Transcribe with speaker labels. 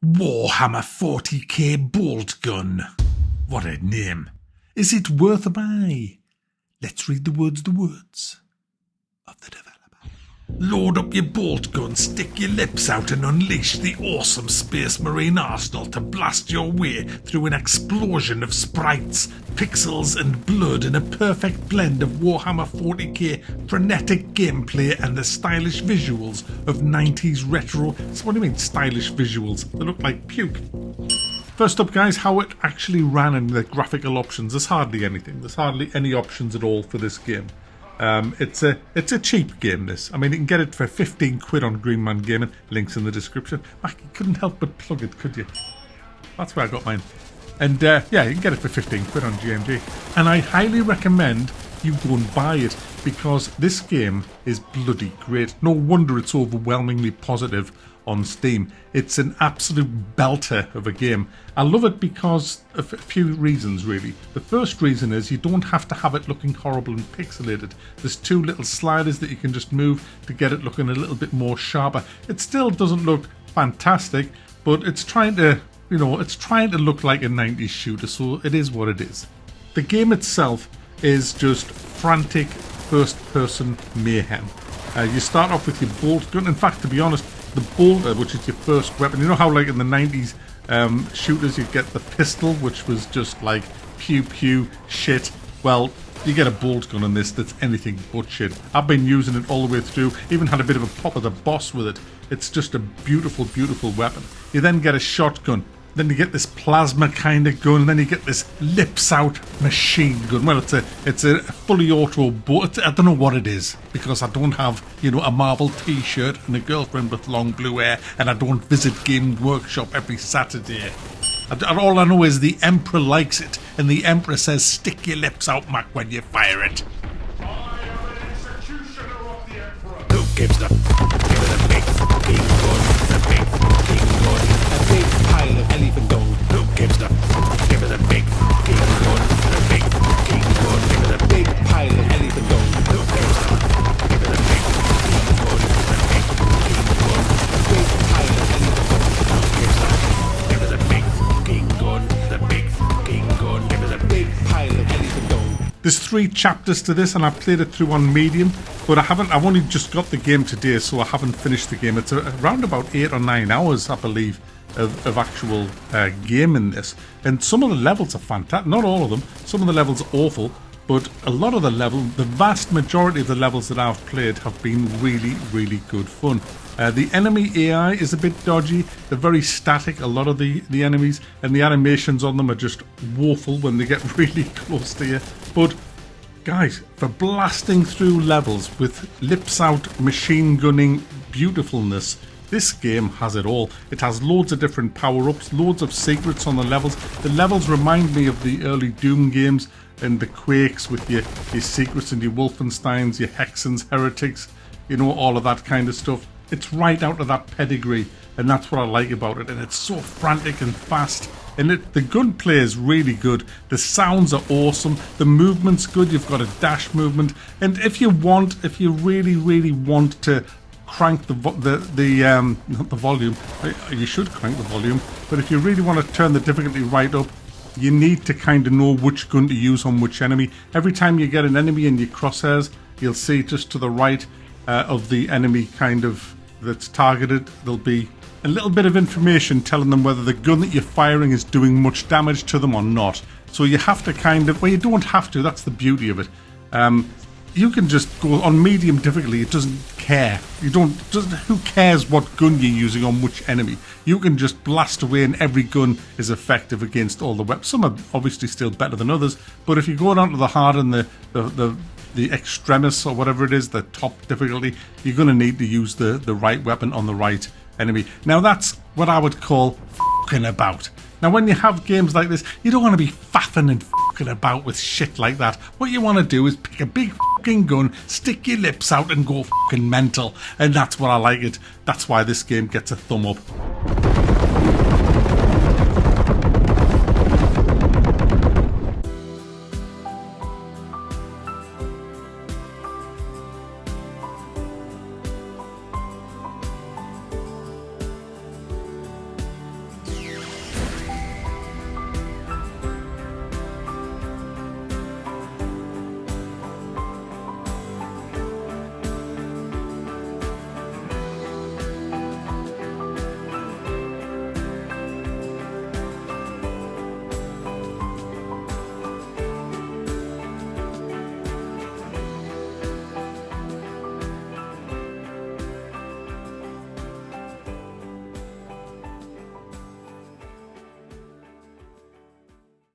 Speaker 1: Warhammer 40k Boltgun. What a name. Is it worth a buy? Let's read the words of the developer. Load up your bolt gun, stick your lips out and unleash the awesome Space Marine arsenal to blast your way through an explosion of sprites, pixels and blood in a perfect blend of Warhammer 40k frenetic gameplay and the stylish visuals of 90s retro. So what do you mean stylish visuals? They look like puke. First up, guys, how it actually ran in the graphical options. There's hardly anything. There's hardly any options at all for this game. It's a cheap game, this. I mean, you can get it for 15 quid on Green Man Gaming. Links in the description. Mac, you couldn't help but plug it, could you? That's where I got mine. And yeah, you can get it for 15 quid on GMG. And I highly recommend you go and buy it, because this game is bloody great. No wonder it's overwhelmingly positive on Steam. It's an absolute belter of a game. I love it because of a few reasons, really. The first reason is you don't have to have it looking horrible and pixelated. There's two little sliders that you can just move to get it looking a little bit more sharper. It still doesn't look fantastic, but it's trying to, it's trying to look like a 90s shooter, so it is what it is. The game itself is just frantic first-person mayhem. You start off with your bolt gun. In fact, to be honest, the bolter, which is your first weapon. You know how, like in the 90s shooters, you get the pistol, which was just like pew pew shit. Well, you get a bolt gun in this that's anything but shit. I've been using it all the way through. Even had a bit of a pop of the boss with it. It's just a beautiful, beautiful weapon. You then get a shotgun. Then you get this plasma kind of gun, and then you get this lips-out machine gun. Well, it's a fully auto bolt. I don't know what it is, because I don't have, a Marvel t-shirt and a girlfriend with long blue hair, and I don't visit Game Workshop every Saturday. All I know is the Emperor likes it, and the Emperor says, stick your lips out, Mac, when you fire it.
Speaker 2: I am an executioner of the Emperor.
Speaker 3: Who gives the give it a big fucking gun, the big fucking gun, a big pile of elephant dung. Who gives the give it a big fucking gun, the big fucking gun, give it a big pile of elephant dung. Who gives the give it a big fucking gun, the big fucking gun, a big pile of elephant dung. Who gives the give it a big fucking gun, the big fucking gun, give it a big pile of elephant dung.
Speaker 1: There's 3 chapters to this, and I played it through on medium, but I've only just got the game today, so I haven't finished the game. It's around about 8 or 9 hours, I believe, of actual game in this. And some of the levels are fantastic. Not all of them. Some of the levels are awful, but a lot of the vast majority of the levels that I've played have been really, really good fun. The enemy AI is a bit dodgy. They're very static, a lot of the enemies, and the animations on them are just woeful when they get really close to you. But guys, for blasting through levels with lips out machine gunning beautifulness, this game has it all. It has loads of different power-ups, loads of secrets on the levels. The levels remind me of the early Doom games and the Quakes with your secrets and your Wolfensteins, your Hexens, Heretics, all of that kind of stuff. It's right out of that pedigree, and that's what I like about it. And it's so frantic and fast. And the gunplay is really good. The sounds are awesome. The movement's good. You've got a dash movement. And if you really, really want to crank not the volume, you should crank the volume. But if you really want to turn the difficulty right up, you need to kind of know which gun to use on which enemy. Every time you get an enemy in your crosshairs, you'll see just to the right of the enemy kind of that's targeted, there'll be a little bit of information telling them whether the gun that you're firing is doing much damage to them or not. So you have to you don't have to, that's the beauty of it. You can just go on medium difficulty, it doesn't care. Who cares what gun you're using on which enemy? You can just blast away and every gun is effective against all the weapons. Some are obviously still better than others, but if you go down to the hard and the extremis or whatever it is, the top difficulty, you're going to need to use the right weapon on the right enemy. Now that's what I would call f***ing about. Now when you have games like this, you don't want to be faffing and f***ing about with shit like that. What you want to do is pick a big f***ing gun, stick your lips out and go f***ing mental. And that's what I like it. That's why this game gets a thumb up.